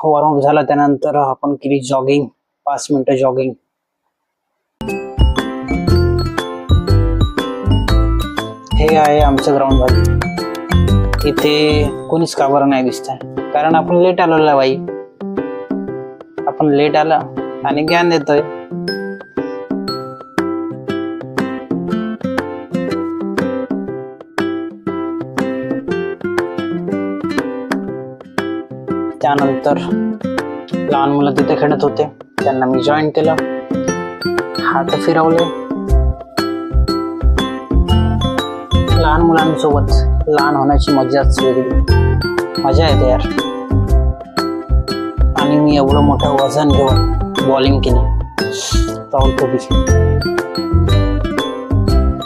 Warm up झाला त्यानंतर आपण केली जॉगिंग, 5 मिनिटं जॉगिंग. हे आहे आमचं ग्राउंड भाई. इथे कोणीच का बरं नाही दिसत आहे, कारण आपण लेट आलो बाई. आपण लेट आला आणि ज्ञान देतोय. त्यानंतर लहान मुलं तिथे खेळत होते, त्यांना मी जॉईन केलं. हात फिरवले. लहान मुलांसोबत लहान होण्याची मजाच वेगळी, मजा येते यार. आणि मी एवढं मोठं वजन घेऊन बॉलिंग केली, प्राऊड टू बी.